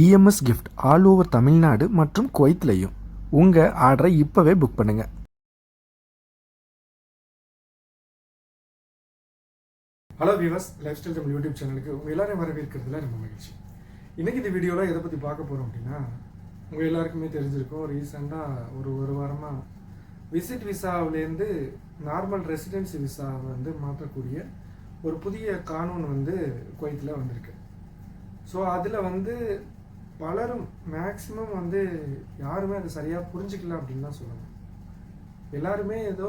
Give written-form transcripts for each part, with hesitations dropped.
EMS gift all over Tamil Nadu மற்றும் குவைத்லையும். உங்கள் ஆர்டரை இப்போவே புக் பண்ணுங்கள். Hello viewers, life style Tamil YouTube சேனலுக்கு உங்கள் எல்லாரையும் வரவேற்கிறதுல ரொம்ப மகிழ்ச்சி. இன்றைக்கி இந்த வீடியோவில் எதை பற்றி பார்க்க போகிறோம் அப்படின்னா, உங்கள் எல்லாருக்குமே தெரிஞ்சிருக்கும், ரீசெண்டாக ஒரு வாரமாக விசிட் விசாவிலேருந்து நார்மல் ரெசிடென்சி விசாவை மாற்றக்கூடிய ஒரு புதிய கானூன் குவைத்தில் வந்திருக்கு. ஸோ அதில் பலரும் மேக்ஸிமம் யாருமே அதை சரியாக புரிஞ்சிக்கல அப்படின்னு தான் சொல்லணும். எல்லாருமே ஏதோ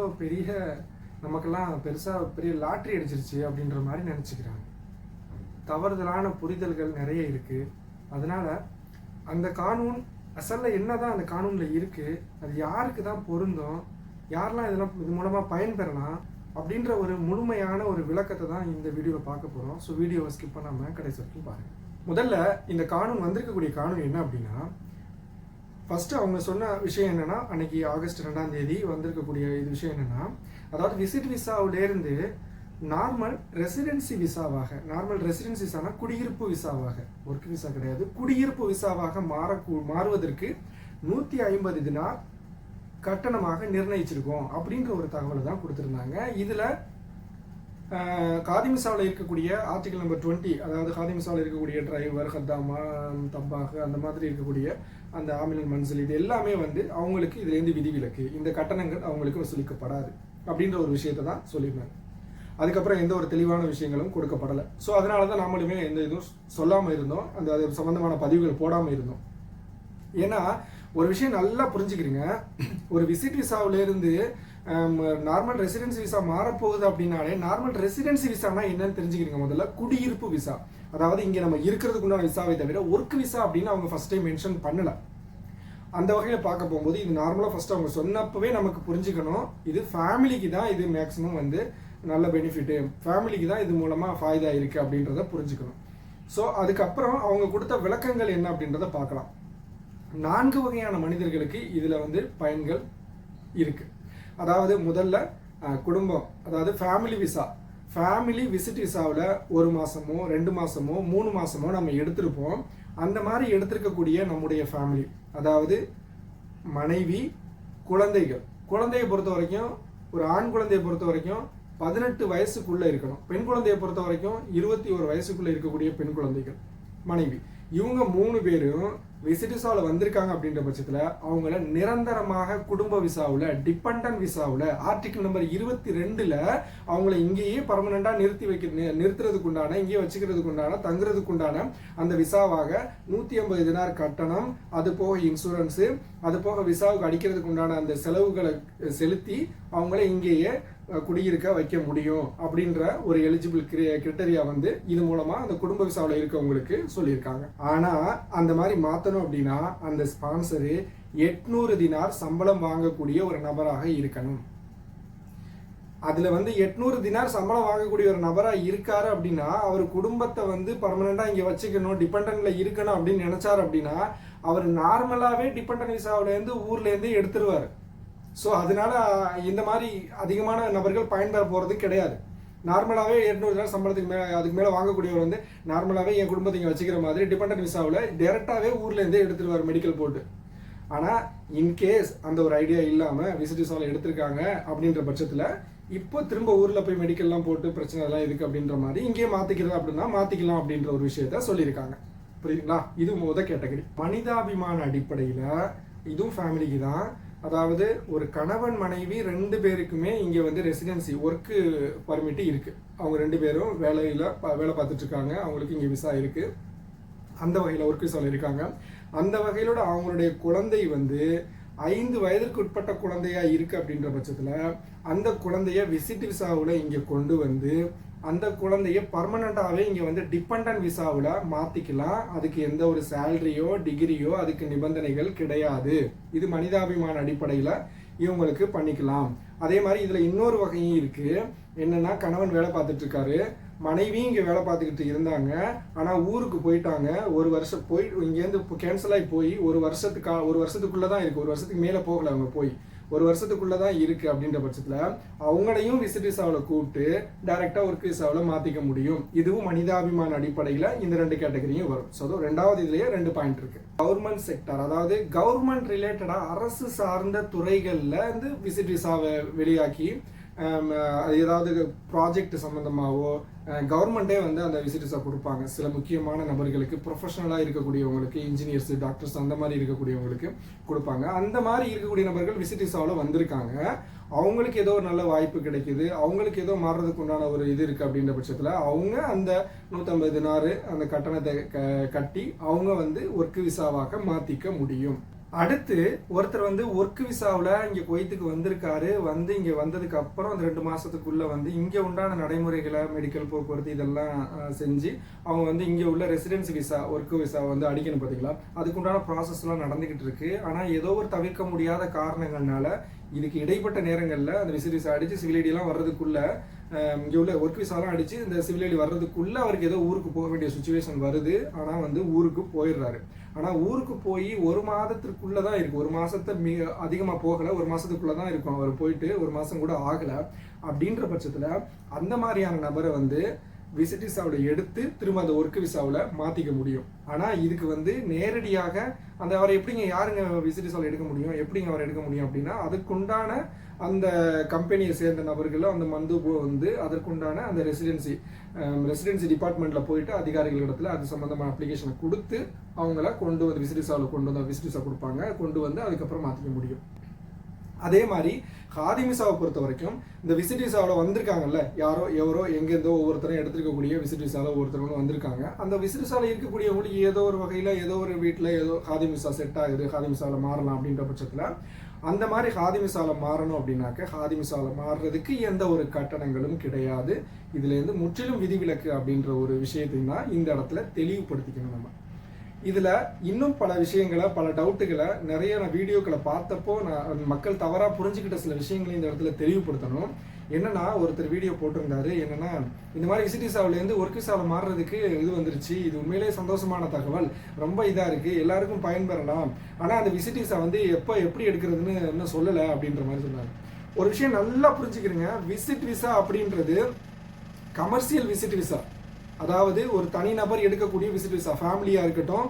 நமக்கெல்லாம் பெருசாக பெரிய லாட்ரி அடிச்சிருச்சு அப்படின்ற மாதிரி நினச்சிக்கிறாங்க. தவறுதலான புரிதல்கள் நிறைய இருக்குது. அதனால் அந்த கானூன் அசலில் என்ன தான் அந்த கானூனில் இருக்குது, அது யாருக்கு தான் பொருந்தும், யாரெல்லாம் இது மூலமாக பயன்பெறலாம் அப்படின்ற ஒரு முழுமையான ஒரு விளக்கத்தை தான் இந்த வீடியோவில் பார்க்க போகிறோம். ஸோ வீடியோவை ஸ்கிப் பண்ணாமல் கடைசி வரைக்கும் பாருங்கள். முதல்ல இந்த கானூன் வந்திருக்கக்கூடிய கானூன் என்ன அப்படின்னா, ஃபஸ்ட்டு அவங்க சொன்ன விஷயம் என்னென்னா, அன்றைக்கி ஆகஸ்ட் 2ஆம் தேதி வந்திருக்கக்கூடிய இது விஷயம் என்னென்னா, அதாவது விசிட் விசாவிலேருந்து நார்மல் ரெசிடென்சி விசாவாக, நார்மல் ரெசிடென்சி விசானா குடியிருப்பு விசாவாக, ஒர்க் விசா கிடையாது, குடியிருப்பு விசாவாக மாறுவதற்கு 150 தினார் கட்டணமாக நிர்ணயிச்சிருக்கோம் அப்படின்ற ஒரு தகவலை தான் கொடுத்துருந்தாங்க. இதில் காதிமிசாவில் இருக்கக்கூடிய ஆர்டிகல் நம்பர் 20, அதாவது காதிமிசாவில் இருக்கக்கூடிய டிரைவர், ஹத்தாமா, தப்பாக அந்த மாதிரி இருக்கக்கூடிய அந்த ஆமிலன் மன்சில், இது எல்லாமே அவங்களுக்கு இதுலேருந்து விதிவிலக்கு, இந்த கட்டணங்கள் அவங்களுக்கு வசூலிக்கப்படாது அப்படின்ற ஒரு விஷயத்தை தான் சொல்லியிருந்தாங்க. அதுக்கப்புறம் எந்த ஒரு தெளிவான விஷயங்களும் கொடுக்கப்படலை. ஸோ அதனால தான் நாமளுமே எந்த இதுவும் சொல்லாமல் இருந்தோம், அது சம்மந்தமான பதிவுகள் போடாமல் இருந்தோம். ஏன்னா ஒரு விஷயம் நல்லா புரிஞ்சுக்கிறீங்க, ஒரு விசிட் விசாவிலேருந்து நார்மல் ரெசிடென்சி விசா மாறப்போகுது அப்படின்னாலே, நார்மல் ரெசிடென்சி விசானா என்னன்னு தெரிஞ்சுக்கிறீங்க. முதல்ல குடியிருப்பு விசா, அதாவது இங்கே நம்ம இருக்கிறதுக்கு உண்டான விசாவை தவிர ஒர்க் விசா அப்படின்னு அவங்க ஃபர்ஸ்ட் டைம் மென்ஷன் பண்ணல. அந்த வகையில் பார்க்க போகும்போது இது நார்மலாக ஃபர்ஸ்ட் அவங்க சொன்னப்பவே நமக்கு புரிஞ்சுக்கணும், இது ஃபேமிலிக்கு தான் இது மேக்ஸிமம் நல்ல பெனிஃபிட்டு, ஃபேமிலிக்கு தான் இது மூலமாக ஃபாய்தா இருக்குது அப்படின்றத புரிஞ்சுக்கணும். ஸோ அதுக்கப்புறம் அவங்க கொடுத்த விளக்கங்கள் என்ன அப்படின்றத பார்க்கலாம். 4 வகையான மனிதர்களுக்கு இதில் பயன்கள் இருக்குது. அதாவது முதல்ல குடும்பம், அதாவது ஃபேமிலி விசா, ஃபேமிலி விசிட் விசாவில் 1 மாதமோ 2 மாதமோ 3 மாதமோ நம்ம எடுத்திருப்போம். அந்த மாதிரி எடுத்திருக்கக்கூடிய நம்முடைய ஃபேமிலி, அதாவது மனைவி, குழந்தையை பொறுத்த வரைக்கும், ஒரு ஆண் குழந்தையை பொறுத்த வரைக்கும் 18 வயசுக்குள்ளே இருக்கணும், பெண் குழந்தையை பொறுத்த வரைக்கும் 21 வயசுக்குள்ளே இருக்கக்கூடிய பெண் குழந்தைகள், மனைவி, இவங்க 3 பேரும் விசிட் விசாவில் வந்திருக்காங்க அப்படின்ற பட்சத்தில் அவங்கள நிரந்தரமாக குடும்ப விசாவில், டிபெண்டன்ட் விசாவில் ஆர்டிகிள் நம்பர் 22ல் அவங்கள இங்கேயே பர்மனண்டாக நிறுத்துறதுக்கு உண்டான, இங்கேயே வச்சுக்கிறதுக்கு உண்டான, தங்குறதுக்கு உண்டான அந்த விசாவாக 150 தினார் கட்டணம், அது போக இன்சூரன்ஸு, அது போக விசாவுக்கு அடிக்கிறதுக்கு உண்டான அந்த செலவுகளை செலுத்தி அவங்கள இங்கேயே குடியிருக்க வைக்க முடியும் அப்படின்ற ஒரு எலிஜிபிள் கிரிட்டரியா இது மூலமா அந்த குடும்ப விசாவில் இருக்கவங்களுக்கு சொல்லியிருக்காங்க. ஆனா அந்த மாதிரி மாத்தணும் அப்படின்னா அந்த ஸ்பான்சரு 800 தினார் சம்பளம் வாங்கக்கூடிய ஒரு நபராக இருக்கணும். அதுல 800 தினார் சம்பளம் வாங்கக்கூடிய ஒரு நபரா இருக்காரு அப்படின்னா, அவர் குடும்பத்தை பர்மனண்டா இங்க வச்சுக்கணும், டிபெண்டன்ட்ல இருக்கணும் அப்படின்னு நினைச்சாரு அப்படின்னா, அவர் நார்மலாவே டிபெண்டன்ட் விசாவில இருந்து ஊர்ல இருந்து எடுத்துருவாரு. ஸோ அதனால இந்த மாதிரி அதிகமான நபர்கள் பயன்பெற போகிறது கிடையாது. நார்மலாகவே 800 தினார் சம்பளத்துக்கு அதுக்கு மேலே வாங்கக்கூடியவர் நார்மலாகவே என் குடும்பத்தை இங்கே வச்சுக்கிற மாதிரி டிபெண்டன்ட் விசாவில் டேரெக்டாகவே ஊர்லேருந்தே எடுத்துருவார் மெடிக்கல் போட்டு. ஆனால் இன்கேஸ் அந்த ஒரு ஐடியா இல்லாமல் விசிட் விசாவில் எடுத்திருக்காங்க அப்படின்ற பட்சத்தில் இப்போ திரும்ப ஊரில் போய் மெடிக்கல்லாம் போட்டு பிரச்சனை எல்லாம் இருக்குது அப்படின்ற மாதிரி இங்கேயே மாற்றிக்கிறது அப்படின்னா மாற்றிக்கலாம் அப்படின்ற ஒரு விஷயத்த சொல்லியிருக்காங்க. புரியுதுங்களா? இது முதல் கேட்டகரி. மனிதாபிமான அடிப்படையில் இதுவும் ஃபேமிலிக்கு தான். அதாவது ஒரு கணவன் மனைவி 2 பேருக்குமே இங்கே ரெசிடென்சி ஒர்க்கு பர்மிட் இருக்குது. அவங்க 2 பேரும் வேலை பார்த்துட்டு இருக்காங்க, அவங்களுக்கு இங்கே விசா இருக்குது, அந்த வகையில் ஒர்க் விசாவில் இருக்காங்க. அந்த வகையிலோட அவங்களுடைய குழந்தை 5 வயதிற்கு உட்பட்ட குழந்தையா இருக்குது அப்படின்ற பட்சத்தில் அந்த குழந்தைய விசிட் விசாவில் இங்கே கொண்டு அந்த குழந்தைய பர்மனண்டாகவே இங்கே டிபெண்டன்ட் விசாவில் மாற்றிக்கலாம். அதுக்கு எந்த ஒரு சேலரியோ டிகிரியோ அதுக்கு நிபந்தனைகள் கிடையாது. இது மனிதாபிமான அடிப்படையில் இவங்களுக்கு பண்ணிக்கலாம். அதே மாதிரி இதில் இன்னொரு வகையும் இருக்குது. என்னென்னா, கணவன் வேலை பார்த்துட்டு இருக்காரு, மனைவியும் இங்கே வேலை பார்த்துக்கிட்டு இருந்தாங்க, ஆனால் ஊருக்கு போயிட்டாங்க. 1 வருஷம் இங்கேருந்து இப்போ கேன்சல் ஆகி போய் 1 வருஷத்துக்குள்ளே தான் இருக்குது, 1 வருஷத்துக்கு மேலே போகலை. அவங்க போய் ஒரு வருஷத்துக்குள்ள தான் இருக்கு அப்படின்ற பட்சத்துல அவங்களையும் விசிட் விசாவில் கூப்பிட்டு டைரக்டா ஒர்க் விசாவில் மாத்திக்க முடியும். இதுவும் மனிதாபிமான அடிப்படையில் இந்த 2 கேட்டகரியும் வரும். ஸோ ரெண்டாவது இதுலயே 2 பாயிண்ட் இருக்கு. கவர்மெண்ட் செக்டர், அதாவது கவர்மெண்ட் ரிலேட்டடா அரசு சார்ந்த துறைகள்ல இருந்து விசிட் விசாவை வெளியாக்கி ஏதாவது ப்ராஜெக்ட் சம்மந்தமாகவோ கவர்மெண்ட்டே வந்து அந்த விசிட் விசா கொடுப்பாங்க. சில முக்கியமான நபர்களுக்கு, ப்ரொஃபஷனலாக இருக்கக்கூடியவங்களுக்கு, இன்ஜினியர்ஸ், டாக்டர்ஸ் அந்த மாதிரி இருக்கக்கூடியவங்களுக்கு கொடுப்பாங்க. அந்த மாதிரி இருக்கக்கூடிய நபர்கள் விசிட் விசாவில் வந்திருக்காங்க. அவங்களுக்கு ஏதோ ஒரு நல்ல வாய்ப்பு கிடைக்குது, அவங்களுக்கு ஏதோ மாறுறதுக்கு உண்டான ஒரு இது இருக்குது அப்படின்ற பட்சத்தில் அவங்க அந்த 150 தினார் அந்த கட்டணத்தை கட்டி அவங்க வந்து ஒர்க் விசாவாக மாற்றிக்க முடியும். அடுத்து ஒருத்தர் வந்து ஒர்க் விசாவில் இங்கே குவைத்துக்கு வந்திருக்காரு. வந்து இங்கே வந்ததுக்கு அப்புறம் அந்த 2 மாதத்துக்குள்ள வந்து இங்கே உண்டான நடைமுறைகளை, மெடிக்கல் போக்குவரத்து இதெல்லாம் செஞ்சு அவங்க வந்து இங்கே உள்ள ரெசிடென்சி விசா, ஒர்க் விசா வந்து அடிக்கணும். பார்த்தீங்களா, அதுக்கு உண்டான ப்ராசஸ்லாம் நடந்துக்கிட்டு இருக்கு. ஆனால் ஏதோ ஒரு தவிர்க்க முடியாத காரணங்கள்னால இதுக்கு இடைப்பட்ட நேரங்களில் அந்த விசிட் விசா அடித்து சிவில் ஐடியெல்லாம் வர்றதுக்குள்ள, இங்கே உள்ள ஒர்க் விசாலாம் அடித்து இந்த சிவில் ஐடி வர்றதுக்குள்ள அவருக்கு ஏதோ ஊருக்கு போக வேண்டிய சுச்சுவேஷன் வருது. ஆனால் வந்து ஊருக்கு போயிடுறாரு. ஆனால் ஊருக்கு போய் 1 மாதத்திற்குள்ளே தான் இருக்குது. 1 மாதத்தை அதிகமாக போகலை, 1 மாதத்துக்குள்ளே தான் இருக்கும். அவர் போயிட்டு 1 மாதம் கூட ஆகலை. அப்படின்ற பட்சத்தில் அந்த மாதிரியான நபரை வந்து விசிட் விசாவில் எடுத்து திரும்ப அந்த ஒர்க் விசாவில் மாற்றிக்க முடியும். ஆனால் இதுக்கு வந்து நேரடியாக அந்த அவரை எப்படிங்க யாருங்க விசிட் விசாவில் எடுக்க முடியும், எப்படிங்க அவரை எடுக்க முடியும் அப்படின்னா அதுக்குண்டான அந்த கம்பெனியை சேர்ந்த நபர்களும் அந்த மந்துபோ வந்து அதற்குண்டான அந்த ரெசிடென்சி டிபார்ட்மெண்ட்டில் போயிட்டு அதிகாரிகளிடத்தில் அது சம்மந்தமான அப்ளிகேஷனை கொடுத்து அவங்கள கொண்டு வந்து விசிட் விசாவில் கொண்டு வந்து விசிட் விசா கொடுப்பாங்க. கொண்டு வந்து அதுக்கப்புறம் மாற்றிக்க முடியும். அதே மாதிரி காதிம் விசாவை பொறுத்த வரைக்கும் இந்த விசிட் விசாவில் வந்திருக்காங்கல்ல, யாரோ எவரோ எங்கேருந்தோ ஒவ்வொருத்தரும் எடுத்துருக்கக்கூடிய விசிட் விசாவில் ஒவ்வொருத்தரும் வந்திருக்காங்க. அந்த விசிட் விசாவில் இருக்கக்கூடியவங்களுக்கு ஏதோ ஒரு வகையில் ஏதோ ஒரு வீட்டில் ஏதோ காதிம் விசா செட் ஆகுது, காதிம் விசாவில் மாறலாம் அப்படின்ற பட்சத்தில் அந்த மாதிரி காதிம் விசாவில் மாறணும் அப்படின்னாக்க காதிம் விசாவில் மாறுறதுக்கு எந்த ஒரு கட்டணங்களும் கிடையாது. இதுலேருந்து முற்றிலும் விதிவிலக்கு அப்படின்ற ஒரு விஷயத்தையும் தான் இந்த இடத்துல தெளிவுபடுத்திக்கணும். நம்ம இதில் இன்னும் பல விஷயங்களை, பல டவுட்டுகளை நிறைய நான் வீடியோக்களை பார்த்தப்போ நான் மக்கள் தவறாக புரிஞ்சுக்கிட்ட சில விஷயங்களை இந்த இடத்துல தெளிவுபடுத்தணும். என்னன்னா, ஒருத்தர் வீடியோ போட்டிருந்தாரு. என்னன்னா, இந்த மாதிரி விசிட் விசாவிலேருந்து ஒர்க் விசாவில் மாறுறதுக்கு இது வந்துருச்சு, இது உண்மையிலேயே சந்தோஷமான தகவல், ரொம்ப இதாக இருக்குது, எல்லாருக்கும் பயன்பெறலாம். ஆனால் அந்த விசிட் விசா வந்து எப்படி எடுக்கிறதுன்னு இன்னும் சொல்லலை அப்படின்ற மாதிரி சொன்னாங்க. ஒரு விஷயம் நல்லா புரிஞ்சுக்கிறீங்க. விசிட் விசா அப்படின்றது கமர்ஷியல் விசிட் விசா, அதாவது ஒரு தனிநபர் எடுக்கக்கூடிய விசிட் விசா, ஃபேமிலியாக இருக்கட்டும்,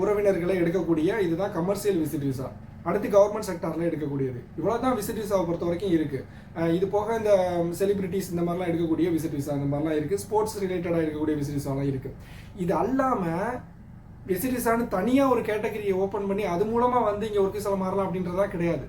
உறவினர்களை எடுக்கக்கூடிய இதுதான் கமர்ஷியல் விசிட் விசா. அடுத்து கவர்மெண்ட் செக்டாரில் எடுக்கக்கூடியது. இவ்வளோ தான் விசிட் விசாவை பொறுத்த வரைக்கும் இருக்குது. இது போக இந்த செலிபிரிட்டிஸ் இந்த மாதிரிலாம் எடுக்கக்கூடிய விசிட் விசா இந்த மாதிரிலாம் இருக்குது. ஸ்போர்ட்ஸ் ரிலேட்டடாக இருக்கக்கூடிய விசிட் விசாலாம் இருக்குது. இது அல்லாமல் விசிட் விசான்னு தனியாக ஒரு கேட்டகரியை ஓப்பன் பண்ணி அது மூலமாக வந்து இங்கே ஒர்க் விசாவில் மாறலாம் அப்படின்றதா கிடையாது.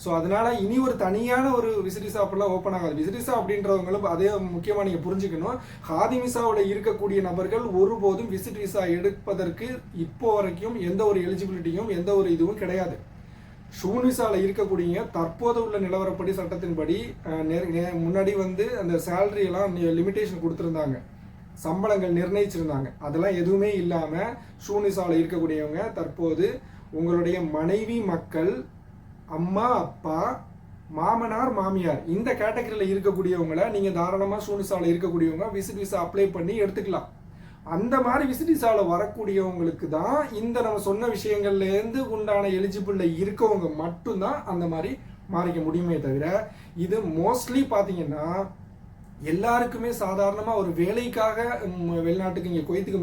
ஸோ அதனால இனி ஒரு தனியான ஒரு விசிட் விசா அப்படிலாம் ஓப்பன் ஆகாது. விசிட் விசா அப்படின்றவங்களும் அதே முக்கியமாக நீங்கள் புரிஞ்சுக்கணும். காதிம் விசாவில் இருக்கக்கூடிய நபர்கள் ஒருபோதும் விசிட் விசா எடுப்பதற்கு இப்போ வரைக்கும் எந்த ஒரு எலிஜிபிலிட்டியும் எந்த ஒரு இதுவும் கிடையாது. ஷூன் விசாவில் இருக்கக்கூடிய தற்போது உள்ள நிலவரப்படி சட்டத்தின்படி முன்னாடி வந்து அந்த சேலரி எல்லாம் லிமிட்டேஷன் கொடுத்துருந்தாங்க, சம்பளங்கள் நிர்ணயிச்சிருந்தாங்க. அதெல்லாம் எதுவுமே இல்லாமல் ஷூன் விசாவில் இருக்கக்கூடியவங்க தற்போது உங்களுடைய மனைவி, மக்கள், அம்மா, அப்பா, மாமனார், மாமியார் இந்த கேட்டகரியில் இருக்கக்கூடியவங்களை நீங்கள் தாராளமாக ஷூன் விசாவில் இருக்கக்கூடியவங்க விசிட் விசா அப்ளை பண்ணி எடுத்துக்கலாம். அந்த மாதிரி விசிட் விசாவில் வரக்கூடியவங்களுக்கு தான் இந்த நம்ம சொன்ன விஷயங்கள்லேருந்து உண்டான எலிஜிபிளில் இருக்கவங்க மட்டும்தான் அந்த மாதிரி மாறிக்க முடியுமே தவிர, இது மோஸ்ட்லி பார்த்தீங்கன்னா எல்லாருக்குமே சாதாரணமாக ஒரு வேலைக்காக வெளிநாட்டுக்கு இங்கே குவைத்துக்கு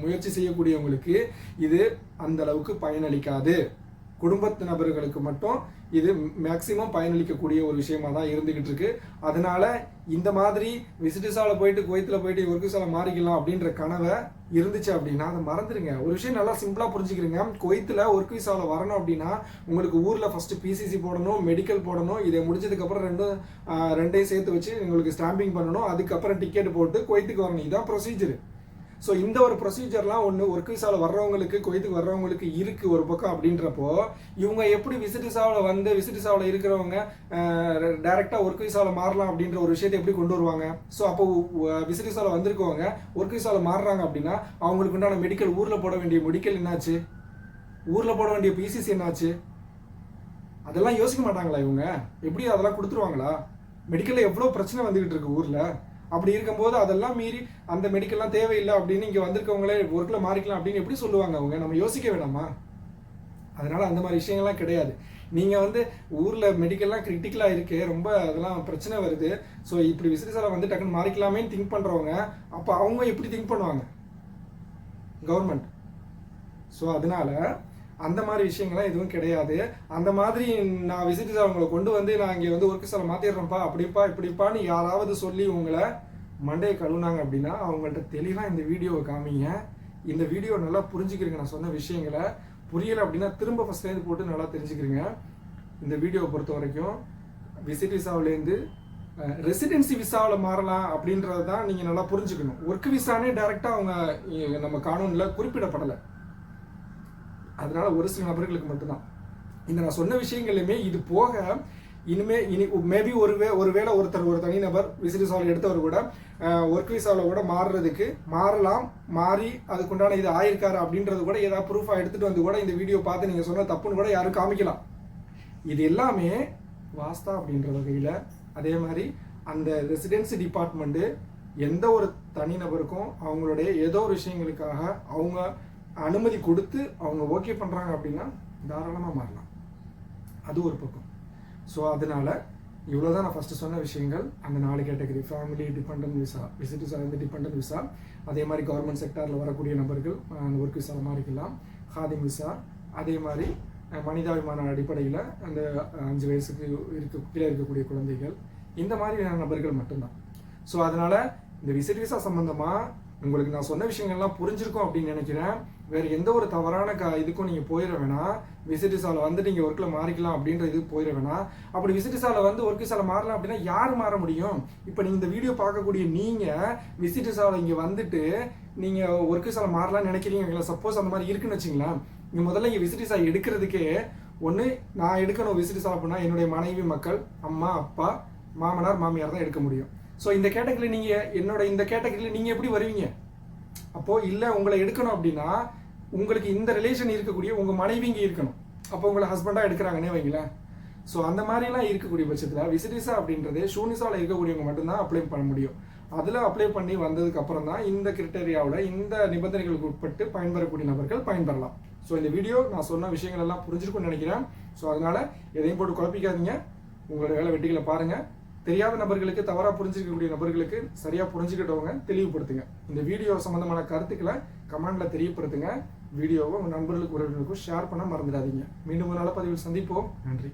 முயற்சி செய்யக்கூடியவங்களுக்கு இது அந்த அளவுக்கு பயனளிக்காது. குடும்பத்து நபர்களுக்கு மட்டும் இது மேக்சிமம் பயனளிக்கக்கூடிய ஒரு விஷயமா தான் இருந்துகிட்டு இருக்கு. அதனால இந்த மாதிரி விசிட் விசாவில் போயிட்டு குவைத்தில் போயிட்டு ஒர்க் விசாவில் மாறிக்கலாம் அப்படின்ற கனவை இருந்துச்சு அப்படின்னா அதை மறந்துடுங்க. ஒரு விஷயம் நல்லா சிம்பிளாக புரிஞ்சுக்கிறீங்க. குவைத்தில் ஒர்க் விசாவில் வரணும் அப்படின்னா உங்களுக்கு ஊரில் ஃபஸ்ட்டு பிசிசி போடணும், மெடிக்கல் போடணும். இதை முடிச்சதுக்கப்புறம் ரெண்டையும் சேர்த்து வச்சு உங்களுக்கு ஸ்டாம்பிங் பண்ணணும். அதுக்கப்புறம் டிக்கெட் போட்டு குவைத்துக்கு வரணும். இதுதான் ப்ரொசீஜர். ஸோ இந்த ஒரு ப்ரொசீஜர்லாம் ஒன்று ஒர்க் விசாவில் வர்றவங்களுக்கு, குவைத்துக்கு வர்றவங்களுக்கு இருக்குது ஒரு பக்கம். அப்படின்றப்போ இவங்க எப்படி விசிட் விசாவில் இருக்கிறவங்க டைரெக்டாக ஒர்க் விசாவில் மாறலாம் அப்படின்ற ஒரு விஷயத்தை எப்படி கொண்டு வருவாங்க? ஸோ அப்போ விசிட் விசாவில் வந்திருக்கவங்க ஒர்க் விசாவில் மாறுறாங்க அப்படின்னா அவங்களுக்கு உண்டான மெடிக்கல், ஊரில் போட வேண்டிய மெடிக்கல் என்னாச்சு, ஊரில் போட வேண்டிய பிசிசி என்னாச்சு, அதெல்லாம் யோசிக்க மாட்டாங்களா இவங்க? எப்படி அதெல்லாம் கொடுத்துருவாங்களா? மெடிக்கலில் எவ்வளோ பிரச்சனை வந்துக்கிட்டு இருக்கு ஊரில். அப்படி இருக்கும்போது அதெல்லாம் மீறி அந்த மெடிக்கல்லாம் தேவையில்லை அப்படின்னு இங்கே வந்திருக்கவங்களே ஒர்க்கில் மாறிக்கலாம் அப்படின்னு எப்படி சொல்லுவாங்க அவங்க? நம்ம யோசிக்க வேணாமா? அதனால் அந்த மாதிரி விஷயங்கள்லாம் கிடையாது. நீங்கள் வந்து ஊரில் மெடிக்கல்லாம் கிரிட்டிக்கலாக இருக்குது, ரொம்ப அதெல்லாம் பிரச்சனை வருது, ஸோ இப்படி விசிட்டிஸால் வந்து டக்குன்னு மாறிக்கலாமேன்னு திங்க் பண்ணுறவங்க, அப்போ அவங்க எப்படி திங்க் பண்ணுவாங்க கவர்மெண்ட்? ஸோ அதனால் அந்த மாதிரி விஷயங்கள்லாம் எதுவும் கிடையாது. அந்த மாதிரி நான் விசிட்டிஸ் அவங்களை கொண்டு வந்து நான் இங்கே வந்து ஒர்க் விசாவில் மாற்றிடுறேன்ப்பா அப்படிப்பா இப்படிப்பான்னு யாராவது சொல்லி உங்களை மண்டையை கழுவுனாங்க அப்படின்னா அவங்கள்ட்ட தெளிவாக இந்த வீடியோவை காமிங்க. இந்த வீடியோ நல்லா புரிஞ்சுக்கிறீங்க. நான் சொன்ன விஷயங்களை புரியலை அப்படின்னா திரும்ப ஃபஸ்ட்லேருந்து போட்டு நல்லா தெரிஞ்சுக்கிறீங்க. இந்த வீடியோவை பொறுத்த வரைக்கும் விசிட் விசாவிலேருந்து ரெசிடென்சி விசாவில் மாறலாம் அப்படின்றது தான் நீங்கள் நல்லா புரிஞ்சுக்கணும். ஒர்க் விசானே டைரெக்டாக அவங்க நம்ம கானூனில் குறிப்பிடப்படலை. அதனால ஒரு சில நபர்களுக்கு மட்டும்தான் இந்த நான் சொன்ன விஷயங்களுமே. இது போக இனி மேபி ஒருவேளை ஒரு தனிநபர் விசிட் விசாவில் எடுத்தவர் கூட ஒர்க் விசாவில் கூட மாறலாம், மாறி அதுக்குண்டான இது ஆயிருக்காரு அப்படின்றது கூட ஏதாவது ப்ரூஃபாக எடுத்துகிட்டு வந்து கூட இந்த வீடியோ பார்த்து நீங்கள் சொன்ன தப்புன்னு கூட யாரும் காமிக்கலாம். இது எல்லாமே வாஸ்தா அப்படின்ற வகையில். அதே மாதிரி அந்த ரெசிடென்சி டிபார்ட்மெண்ட்டு எந்த ஒரு தனிநபருக்கும் அவங்களுடைய ஏதோ ஒரு விஷயங்களுக்காக அவங்க அனுமதி கொடுத்து அவங்க ஓகே பண்ணுறாங்க அப்படின்னா தாராளமாக மாறலாம். அது ஒரு பக்கம். ஸோ அதனால் இவ்வளோ தான் நான் ஃபஸ்ட்டு சொன்ன விஷயங்கள். அந்த 4 category: family, dependent visa, visit visa வந்து டிபெண்டன்ட் விசா, அதே மாதிரி கவர்மெண்ட் செக்டாரில் வரக்கூடிய நபர்கள் அந்த ஒர்க் விசாவில் மாறிக்கலாம், ஹாதிம் விசா, அதே மாதிரி மனிதாபிமான அடிப்படையில் அந்த 5 வயசுக்கு கீழே இருக்கக்கூடிய குழந்தைகள், இந்த மாதிரியான நபர்கள் மட்டும்தான். ஸோ அதனால் இந்த விசிட் விசா சம்மந்தமாக உங்களுக்கு நான் சொன்ன விஷயங்கள்லாம் புரிஞ்சிருக்கும் அப்படின்னு நினைக்கிறேன். வேறு எந்த ஒரு தவறான இதுக்கும் நீங்கள் போயிட வேணாம். விசிட் விசாவில் வந்து நீங்கள் ஒர்க்கில் மாறிக்கலாம் அப்படின்ற இது போயிட வேணாம். அப்படி விசிட் விசாவில் வந்து ஒர்க் விசாவில் மாறலாம் அப்படின்னா யார் மாற முடியும்? இப்போ நீங்கள் இந்த வீடியோ பார்க்கக்கூடிய நீங்கள் விசிட் விசாவில் இங்கே வந்துட்டு நீங்கள் ஒர்க் விசாவில் மாறலாம்னு நினைக்கிறீங்க. சப்போஸ் அந்த மாதிரி இருக்குன்னு வச்சிங்களேன், நீங்கள் முதல்ல இங்கே விசிட் விசா எடுக்கிறதுக்கே ஒன்று நான் எடுக்கணும் விசிட் விசா அப்படின்னா என்னுடைய மனைவி, மக்கள், அம்மா, அப்பா, மாமனார், மாமியார் தான் எடுக்க முடியும். ஸோ இந்த கேட்டகரியில் நீங்கள் இந்த கேட்டகரியில் நீங்கள் எப்படி வருவீங்க? அப்போது இல்லை உங்களை எடுக்கணும் அப்படின்னா உங்களுக்கு இந்த ரிலேஷன் இருக்கக்கூடிய உங்கள் மனைவி இங்கே இருக்கணும். அப்போ உங்களை ஹஸ்பண்டாக எடுக்கிறாங்கன்னே வைங்களேன். ஸோ அந்த மாதிரிலாம் இருக்கக்கூடிய பட்சத்தில் விசிட் விசா அப்படின்றது ஷூனிசாவில் இருக்கக்கூடியவங்க மட்டும்தான் அப்ளை பண்ண முடியும். அதில் அப்ளை பண்ணி வந்ததுக்கு அப்புறம் தான் இந்த கிரிட்டேரியாவில் இந்த நிபந்தனைகளுக்கு உட்பட்டு பயன்பெறக்கூடிய நபர்கள் பயன்பெறலாம். ஸோ இந்த வீடியோ நான் சொன்ன விஷயங்கள் எல்லாம் புரிஞ்சிருக்கும்னு நினைக்கிறேன். ஸோ அதனால் எதையும் போட்டு குழப்பிக்காதீங்க. உங்களோட வேலை வெட்டிகளை பாருங்கள். தெரியாத நபர்களுக்கு, தவறாக புரிஞ்சிக்கக்கூடிய நபர்களுக்கு சரியாக புரிஞ்சுக்கிட்டவங்க தெளிவுபடுத்துங்க. இந்த வீடியோ சம்மந்தமான கருத்துக்களை கமெண்டில் தெரியப்படுத்துங்க. வீடியோவை உங்கள் நண்பர்களுக்கு, உறவினர்களுக்கும் ஷேர் பண்ண மறந்துடாதீங்க. மீண்டும் ஒரு நல்ல பதிவில் சந்திப்போம். நன்றி.